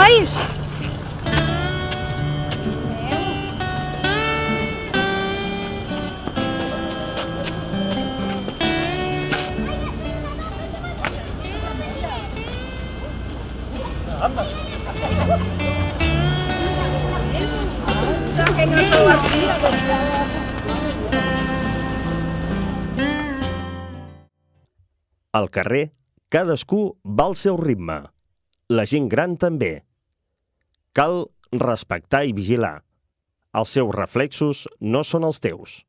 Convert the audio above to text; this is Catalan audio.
nois! Al carrer, cadascú va al seu ritme. La gent gran també. Cal respectar i vigilar. Els seus reflexos no són els teus.